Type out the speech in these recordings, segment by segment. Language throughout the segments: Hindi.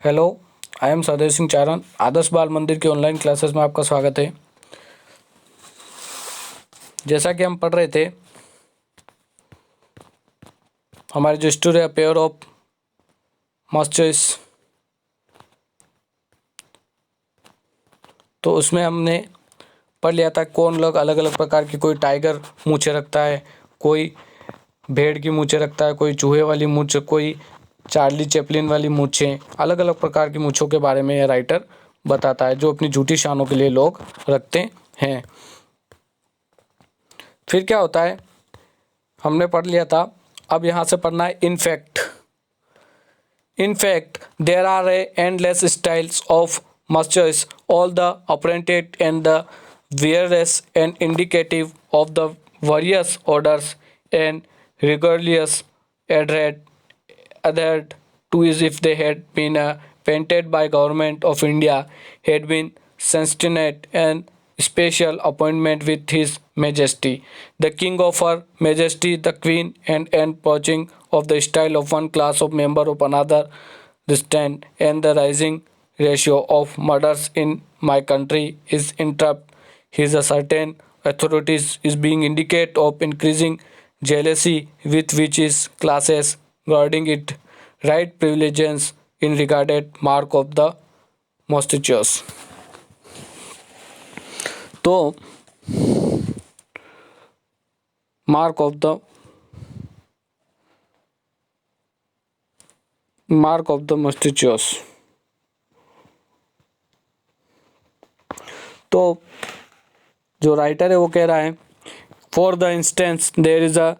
हेलो, आई एम सदैव सिंह चारण। आदर्श बाल मंदिर के ऑनलाइन क्लासेस में आपका स्वागत है। जैसा कि हम पढ़ रहे थे, हमारी जो स्टोरी है पेयर ऑफ मॉइस्चर्स, तो उसमें हमने पढ़ लिया था कौन लोग अलग अलग प्रकार की, कोई टाइगर मूछें रखता है, कोई भेड़ की मूछें रखता है, कोई चूहे वाली मूछ, कोई चार्ली चैपलिन वाली मूछें। अलग अलग प्रकार की मूछों के बारे में यह राइटर बताता है जो अपनी झूठी शानों के लिए लोग रखते हैं। फिर क्या होता है, हमने पढ़ लिया था। अब यहाँ से पढ़ना है In fact, there are endless styles of musters, all the apparent and the various and indicative of the various orders and regardless adhered to as if they had been painted by government of India, had been sanctioned and special appointment with His Majesty, the King of Her Majesty, the Queen, and purging of the style of one class of member of another, the stand and the rising ratio of murders in my country is interrupt. His a certain authorities is being indicate of increasing jealousy with which his classes guarding it right privileges in regarded mark of the mostichos. तो मार्क ऑफ द मस्टिचियस, तो जो राइटर है वो कह रहा है, for the instance there is a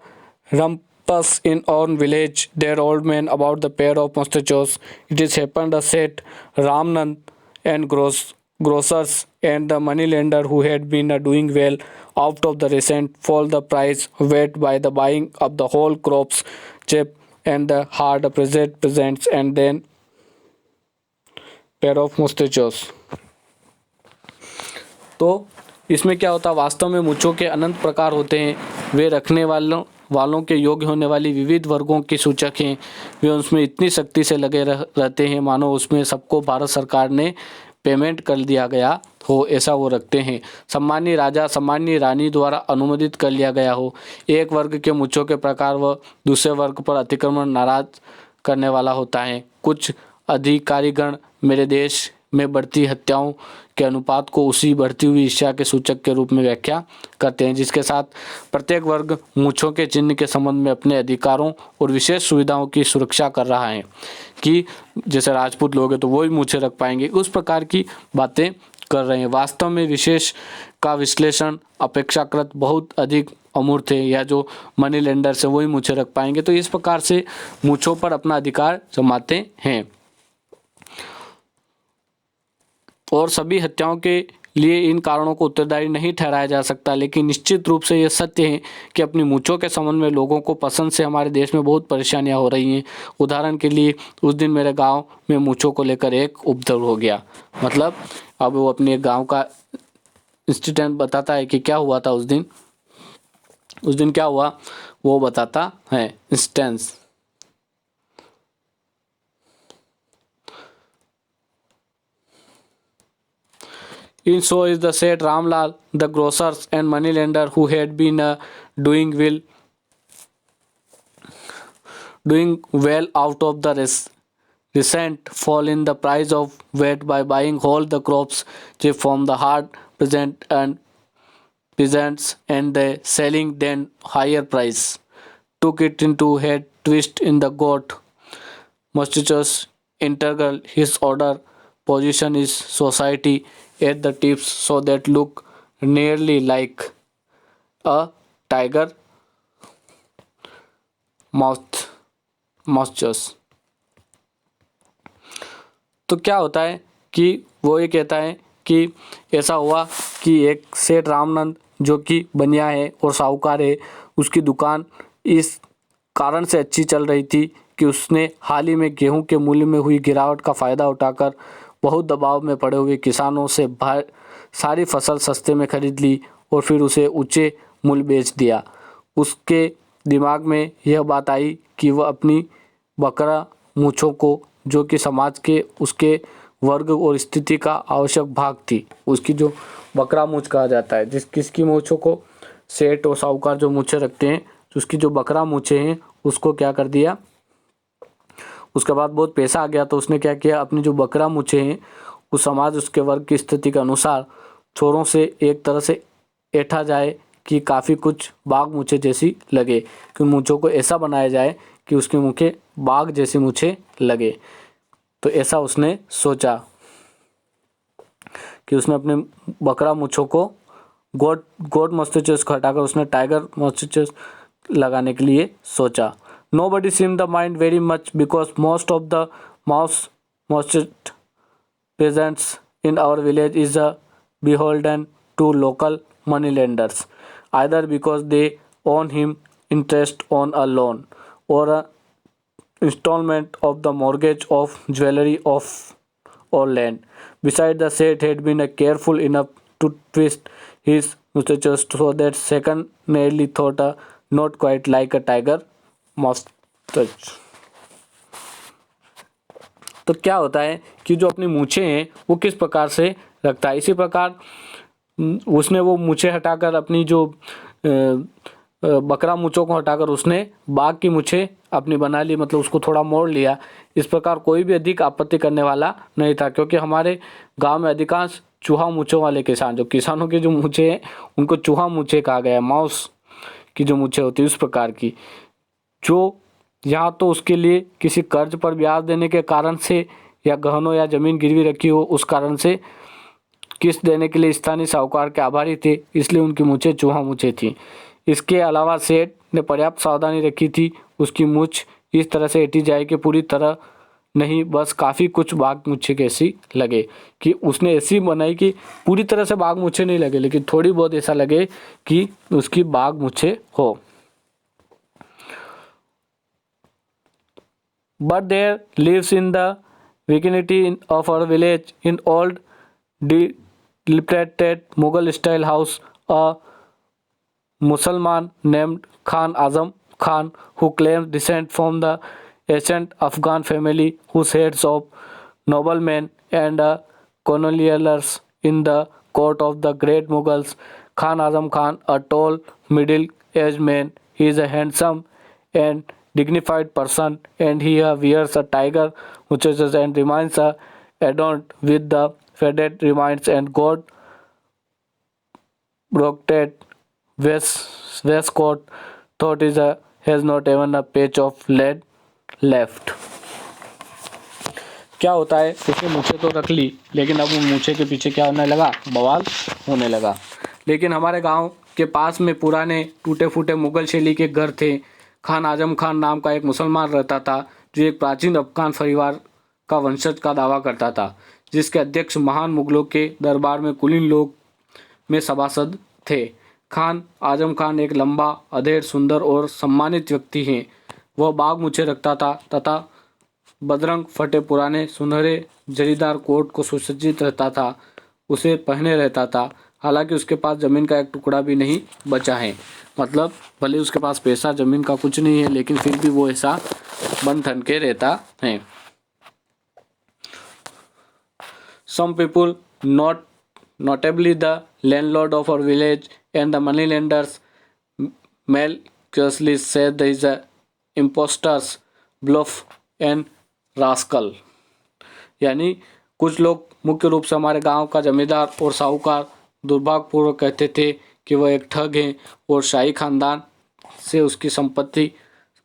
rumpus in our village, their old man about the pair of mustachios. It is happened a set Ramnand and grocers and the moneylender who had been doing well out of the recent fall the price weight by the buying of the whole crops cheap and the hard presents and then pair of mustachios. तो इसमें क्या होता है, वास्तव में मूछों के अनंत प्रकार होते हैं। वे रखने वालों के योग्य होने वाली विविध वर्गों के सूचक हैं। वे उसमें इतनी सख्ती से लगे रहते हैं मानो उसमें सबको भारत सरकार ने पेमेंट कर दिया गया हो, ऐसा वो रखते हैं। सम्मानीय राजा सम्मानीय रानी द्वारा अनुमोदित कर लिया गया हो। एक वर्ग के मूछों के प्रकार व दूसरे वर्ग पर अतिक्रमण नाराज करने वाला होता है। कुछ अधिकारीगण मेरे देश में बढ़ती हत्याओं के अनुपात को उसी बढ़ती हुई ईर्ष्या के सूचक के रूप में व्याख्या करते हैं जिसके साथ प्रत्येक वर्ग मूछों के चिन्ह के संबंध में अपने अधिकारों और विशेष सुविधाओं की सुरक्षा कर रहा है कि जैसे राजपूत लोग हैं तो वही मूछें रख पाएंगे, उस प्रकार की बातें कर रहे हैं। वास्तव में विशेष का विश्लेषण अपेक्षाकृत बहुत अधिक अमूर्त है, या जो मनी लेंडर से वही मूछें रख पाएंगे। तो इस प्रकार से मूछों पर अपना अधिकार जमाते हैं और सभी हत्याओं के लिए इन कारणों को उत्तरदायी नहीं ठहराया जा सकता, लेकिन निश्चित रूप से यह सत्य है कि अपनी मूछों के संबंध में लोगों को पसंद से हमारे देश में बहुत परेशानियां हो रही हैं। उदाहरण के लिए उस दिन मेरे गांव में मूछों को लेकर एक उपद्रव हो गया। मतलब अब वो अपने गांव का इंसिडेंट बताता है कि क्या हुआ था उस दिन क्या हुआ वो बताता है instance. In so is the said Ramlal, the grocers and moneylender who had been doing well out of the recent fall in the price of wheat by buying whole the crops cheap from the hard peasants and the selling then higher price, took it into head twist in the goat. Mustachios integral his order position is society at the tips so that look nearly like a tiger moustache. तो क्या होता है कि वो ये कहता है कि ऐसा हुआ कि एक सेठ रामनंद जो कि बनिया है और साहूकार है, उसकी दुकान इस कारण से अच्छी चल रही थी कि उसने हाल ही में गेहूं के मूल्य में हुई गिरावट का फ़ायदा उठाकर बहुत दबाव में पड़े हुए किसानों से सारी फसल सस्ते में खरीद ली और फिर उसे ऊंचे मूल्य बेच दिया। उसके दिमाग में यह बात आई कि वह अपनी बकरा मूछों को जो कि समाज के उसके वर्ग और स्थिति का आवश्यक भाग थी। उसकी जो बकरा मूछ कहा जाता है, किसकी मूछों को, सेठ और साहूकार जो मूछें रखते हैं, उसकी जो बकरा मूछें हैं उसको क्या कर दिया, उसके बाद बहुत पैसा आ गया तो उसने क्या किया, अपनी जो बकरा मूछें हैं उस समाज उसके वर्ग की स्थिति के अनुसार छोरों से एक तरह से ऐठा जाए कि काफ़ी कुछ बाघ मूछें जैसी लगे, कि उन मूछों को ऐसा बनाया जाए कि उसकी मूछें बाघ जैसी मूछें लगे। तो ऐसा उसने सोचा कि उसने अपने बकरा मूछों को गोट मस्टिचेस को हटाकर उसने टाइगर मस्टिचेस लगाने के लिए सोचा। Nobody seemed to mind very much because most of the mouse most peasants in our village is beholden to local moneylenders, either because they own him interest on a loan or a installment of the mortgage of jewelry of or land. Besides, the Seth had been careful enough to twist his mustaches so that second nearly thought not quite like a tiger mustache. तो क्या होता है कि जो अपनी मूछें हैं वो किस प्रकार से रखता है, इसी प्रकार उसने वो मूछें हटाकर अपनी जो बकरा मूछों को हटाकर उसने बाघ की मूछें अपनी बना ली, मतलब उसको थोड़ा मोड़ लिया। इस प्रकार कोई भी अधिक आपत्ति करने वाला नहीं था, क्योंकि हमारे गांव में अधिकांश चूहा मूछों वाले किसान, जो किसानों की जो मूछें हैं उनको चूहा मूछें कहा गया है, माउस की जो मूछें होती है उस प्रकार की, जो यहाँ तो उसके लिए किसी कर्ज पर ब्याज देने के कारण से या गहनों या ज़मीन गिरवी रखी हो उस कारण से किस्त देने के लिए स्थानीय साहूकार के आभारी थे, इसलिए उनकी मूछें चूहा मूछें थी। इसके अलावा सेठ ने पर्याप्त सावधानी रखी थी, उसकी मूछ इस तरह से ऐठी जाए कि पूरी तरह नहीं, बस काफ़ी कुछ बाघ मूछें कैसी लगे, कि उसने ऐसी बनाई कि पूरी तरह से बाघ मूछें नहीं लगे लेकिन थोड़ी बहुत ऐसा लगे कि उसकी बाघ मूछें हो। But there lives in the vicinity of our village in old dilapidated Mughal style house a Musalman named Khan Azam Khan, who claims descent from the ancient Afghan family whose heads of noblemen and colonials in the court of the great Mughals. Khan Azam Khan, a tall, middle-aged man, he is a handsome and dignified person, and he wears a tiger mustache and remains adorned with the faded remains and gold brocaded waistcoat, thought is has not even a patch of lead left. क्या होता है, उसने मूछें तो रख ली लेकिन अब वो मूछें के पीछे क्या होने लगा, बवाल होने लगा। लेकिन हमारे गांव के पास में पुराने टूटे फूटे मुगल शैली के घर थे। खान आजम खान नाम का एक मुसलमान रहता था, जो एक प्राचीन अफगान परिवार का वंशज का दावा करता था, जिसके अध्यक्ष महान मुगलों के दरबार में कुलीन लोग में सभासद थे। खान आजम खान एक लंबा, अधेड़, सुंदर और सम्मानित व्यक्ति हैं। वह बाघ मूछें रखता था तथा बदरंग फटे पुराने सुनहरे जरीदार कोट को सुसज्जित रहता था, उसे पहने रहता था। हालांकि उसके पास ज़मीन का एक टुकड़ा भी नहीं बचा है, मतलब भले उसके पास पैसा ज़मीन का कुछ नहीं है लेकिन फिर भी वो ऐसा बन ठन के रहता है। Some people, notably the landlord of our village and the moneylenders, maliciously said there is a imposters, bluff and rascal। यानी कुछ लोग, मुख्य रूप से हमारे गांव का जमींदार और साहूकार, दुर्भाग्यपूर्वक कहते थे कि वह एक ठग है और शाही खानदान से उसकी संपत्ति,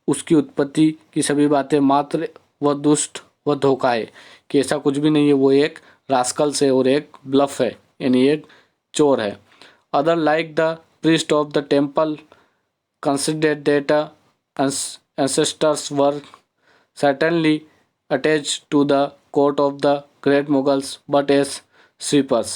उसकी उत्पत्ति की सभी बातें मात्र व दुष्ट व धोखा है, कि ऐसा कुछ भी नहीं है, वो एक रास्कल से और एक ब्लफ है, यानी एक चोर है। Other like the priest of the temple considered that ancestors were certainly attached to the court of the great Mughals but as sweepers।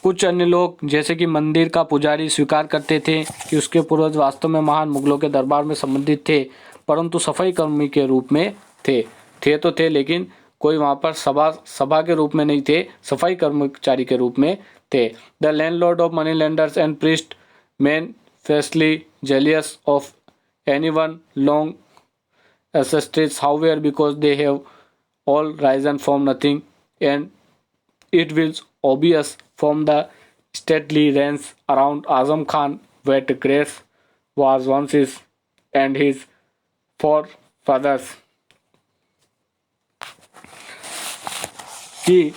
कुछ अन्य लोग जैसे कि मंदिर का पुजारी स्वीकार करते थे कि उसके पूर्वज वास्तव में महान मुगलों के दरबार में संबंधित थे, परंतु सफाई कर्मी के रूप में थे तो थे लेकिन कोई वहाँ पर सभा के रूप में नहीं थे, सफाई कर्मचारी के रूप में थे। The landlord of money lenders and priest man fiercely jealous of anyone long ancestors, however, because they have all risen from nothing, and it was obvious from the stately reigns around Azam Khan that grace was once his and his forefathers कि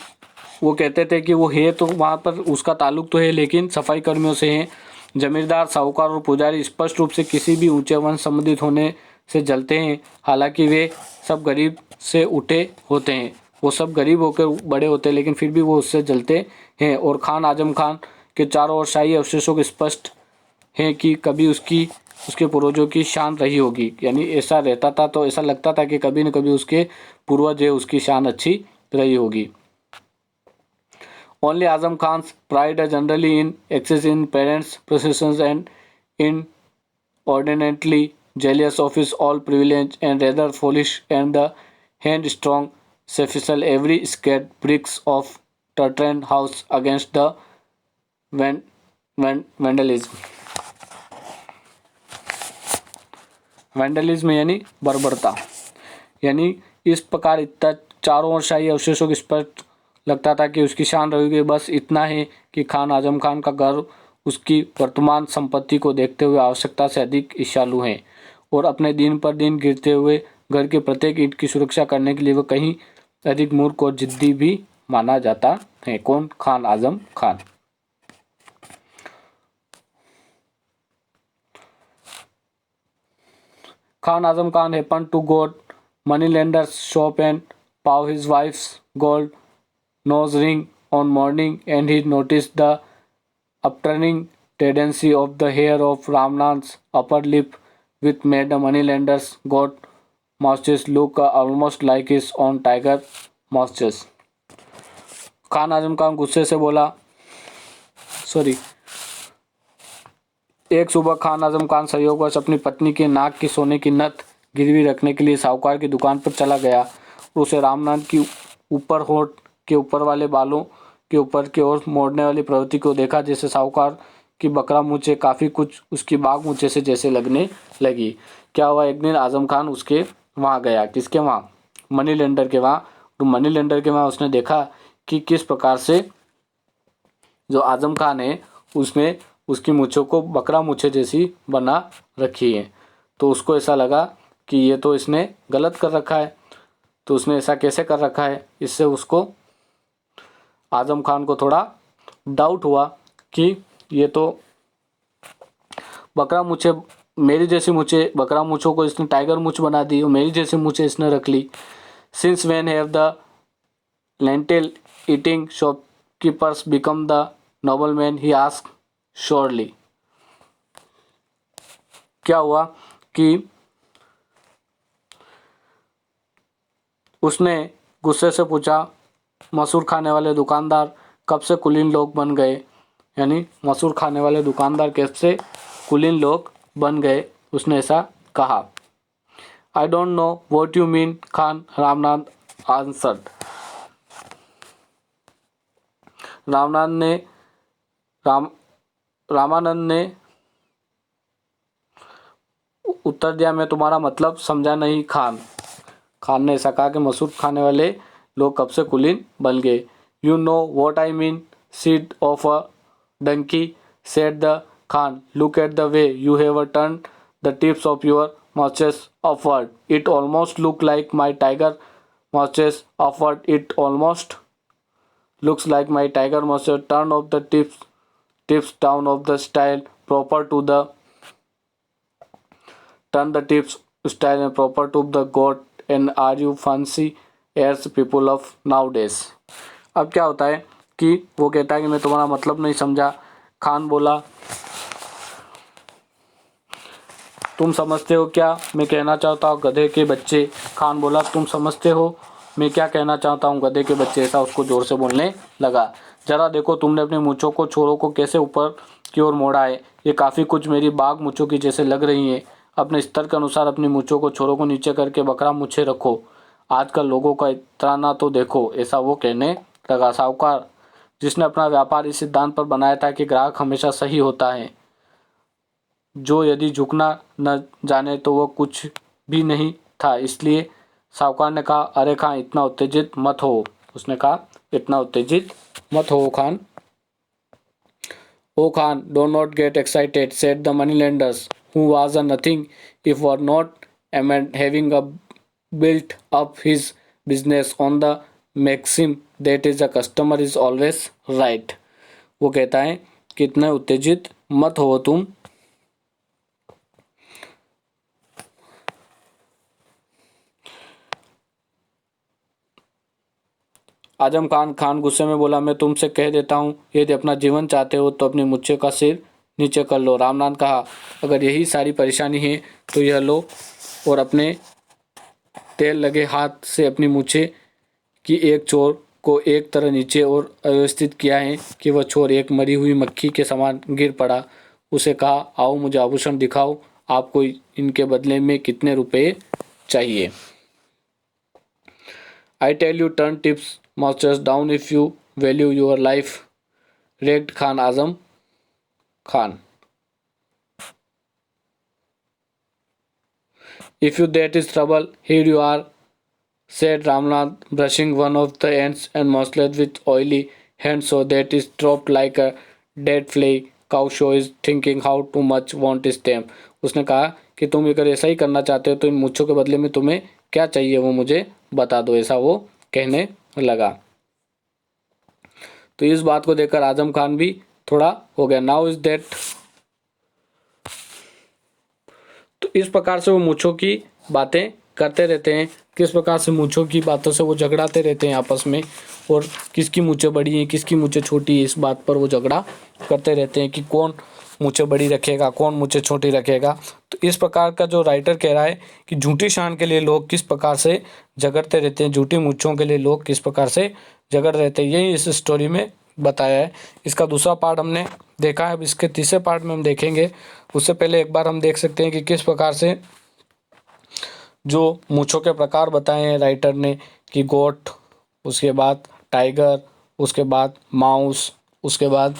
वो कहते थे कि वो है तो वहाँ पर उसका ताल्लुक तो है, लेकिन सफाई कर्मियों से हैं। जमींदार, साहूकार और पुजारी स्पष्ट रूप से किसी भी ऊंचे वंश संबंधित होने से जलते हैं, हालांकि वे सब गरीब से उठे होते हैं। वो सब गरीब होकर बड़े होते हैं, लेकिन फिर भी वो उससे जलते हैं। और खान आजम खान के चारों ओर शाही अवशेषों के स्पष्ट हैं कि कभी उसके पूर्वजों की शान रही होगी, यानी ऐसा रहता था तो ऐसा लगता था कि कभी न कभी उसके पूर्वज है उसकी शान अच्छी रही होगी। Only Azam Khan's pride is generally in excess in parents' possessions and inordinately jealous of his all privilege and rather foolish and the hand-strong sufficient every scared bricks of Tartan house against the vandalism. Vandalism यानी बर्बरता, यानी इस प्रकार इतना चारों ओर शाही अवशेषों के स्पष्ट लगता था कि उसकी शान रहेगी। बस इतना है कि खान आजम खान का गर्व उसकी वर्तमान संपत्ति को देखते हुए आवश्यकता से अधिक ईर्ष्यालु है और अपने दिन पर दिन गिरते हुए घर के प्रत्येक ईंट की सुरक्षा करने के लिए वह कहीं अधिक मूर्ख और जिद्दी भी माना जाता है। कौन? Khan Azam Khan. Khan Azam Khan happened to go moneylender's shop and paw his wife's gold nose ring on morning, and he noticed the upturning tendency of the hair of Ramnan's upper lip, which made the moneylender's gold moustache look almost like his own tiger moustache. Khan Azam Khan गुस्से से बोला एक सुबह खान आजम खान संयोगवश अपनी पत्नी के नाक की सोने की नथ गिरवी रखने के लिए साहूकार की दुकान पर चला गया। उसे रामनाथ की ऊपर होठ के ऊपर वाले बालों के ऊपर की ओर मोड़ने वाली प्रवृत्ति को देखा, जैसे साहूकार की बकरा मूछें काफ़ी कुछ उसकी बाघ मूछें से जैसे लगने लगी। क्या हुआ, एक दिन आजम खान उसके वहाँ गया। किसके वहाँ? मनी लेंडर के वहाँ। तो मनी लेंडर के वहाँ उसने देखा कि किस प्रकार से जो आजम खान है उसने उसकी मूछों को बकरा मूछें जैसी बना रखी है। तो उसको ऐसा लगा कि ये तो इसने गलत कर रखा है। तो उसने ऐसा कैसे कर रखा है, इससे उसको आजम खान को थोड़ा डाउट हुआ कि ये तो बकरा मूछें, मेरी जैसी मूछें, बकरा मूछों को इसने टाइगर मूछ बना दी और मेरी जैसी मूछें इसने रख ली। Since when have the lentil eating shopkeepers become the nobleman, he asked surely. क्या हुआ कि उसने गुस्से से पूछा, मसूर खाने वाले दुकानदार कब से कुलीन लोग बन गए, यानी मसूर खाने वाले दुकानदार कैसे कुलीन लोग बन गए, उसने ऐसा कहा। I don't know what you mean, Khan Ramnath answered. Ramanand ने उत्तर दिया, मैं तुम्हारा मतलब समझा नहीं खान। खान ने ऐसा कहा कि मसूर खाने वाले लोग कब से कुलीन बन गए। You know what I mean, seed of a donkey, said the Khan, look at the way you have turn the tips of your mustaches upward, it almost look like my tiger mustaches upward, it almost looks like my tiger mustard, turn of the tips down of the style proper to the turn the tips style and proper to the goat, and are you fancy airs people of nowadays। अब क्या होता है कि वो कहता है कि मैं तुम्हारा मतलब नहीं समझा। खान बोला, तुम समझते हो क्या मैं कहना चाहता हूँ गधे के बच्चे। खान बोला, तुम समझते हो मैं क्या कहना चाहता हूँ गधे के बच्चे। ऐसा उसको जोर से बोलने लगा। जरा देखो तुमने अपनी मूँछों को छोरों को कैसे ऊपर की ओर मोड़ा है, ये काफ़ी कुछ मेरी बाघ मूँछों की जैसे लग रही हैं। अपने स्तर के अनुसार अपनी मूँछों को छोरों को नीचे करके बकरा मूँछें रखो, आजकल लोगों का इतना तो देखो। ऐसा वो कहने लगा। साहूकार, जिसने अपना व्यापार इस सिद्धांत पर बनाया था कि ग्राहक हमेशा सही होता है, जो यदि झुकना न जाने तो वह कुछ भी नहीं था। इसलिए साहूकार ने कहा, अरे खान इतना उत्तेजित मत हो। उसने कहा, इतना उत्तेजित मत हो Khan. Oh Khan, do not get excited, said the money lenders, who was a nothing if were not having a built up his business on the maxim that is the customer is always right। वो कहता है कि इतना उत्तेजित मत हो तुम। आजम खान गुस्से में बोला, मैं तुमसे कह देता हूँ, यदि अपना जीवन चाहते हो तो अपनी मुच्छे का सिर नीचे कर लो। रामनाथ कहा, अगर यही सारी परेशानी है तो यह लो और अपने तेल लगे हाथ से अपनी मुच्छे की एक छोर को एक तरह नीचे और अव्यवस्थित किया है कि वह छोर एक मरी हुई मक्खी के समान गिर पड़ा। उसे कहा, आओ मुझे आभूषण दिखाओ, आपको इनके बदले में कितने रुपए चाहिए। I tell you, turn tips masters down if you value your life, ragged Khan Azam Khan। If you that is trouble, here you are, said Ramnath, brushing one of the ends and moistened with oily hand so that it dropped like a dead fly. Cow show is thinking how too much want is them। उसने कहा कि तुम अगर ऐसा ही करना चाहते हो तो इन मुच्छों के बदले में तुम्हें क्या चाहिए वो मुझे बता दो, ऐसा वो कहने लगा। तो इस बात को देखकर आजम खान भी थोड़ा हो गया। Now is that. तो इस प्रकार से वो मूंछों की बातें करते रहते हैं, किस प्रकार से मूंछों की बातों से वो झगड़ाते रहते हैं आपस में, और किसकी मूंछें बड़ी हैं किसकी मूंछें छोटी है, इस बात पर वो झगड़ा करते रहते हैं कि कौन मूंछें बड़ी रखेगा कौन मूंछें छोटी रखेगा। तो इस प्रकार का जो राइटर कह रहा है कि झूठी शान के लिए लोग किस प्रकार से झगड़ते रहते हैं, झूठी मूंछों के लिए लोग किस प्रकार से झगड़ रहते हैं, यही इस स्टोरी में बताया है। इसका दूसरा पार्ट हमने देखा है, अब इसके तीसरे पार्ट में हम देखेंगे। उससे पहले एक बार हम देख सकते हैं कि किस प्रकार से जो मूंछों के प्रकार बताए हैं राइटर ने, कि गोट, उसके बाद टाइगर, उसके बाद माउस, उसके बाद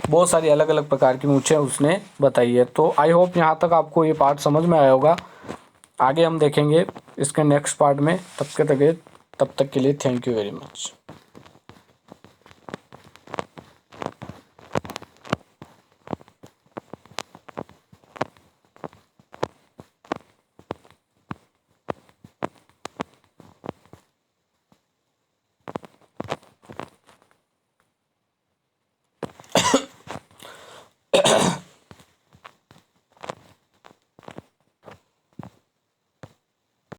बहुत सारी अलग अलग प्रकार की मूंछें उसने बताई है। तो आई होप यहाँ तक आपको ये पार्ट समझ में आया होगा। आगे हम देखेंगे इसके नेक्स्ट पार्ट में। तब तक के लिए थैंक यू वेरी मच।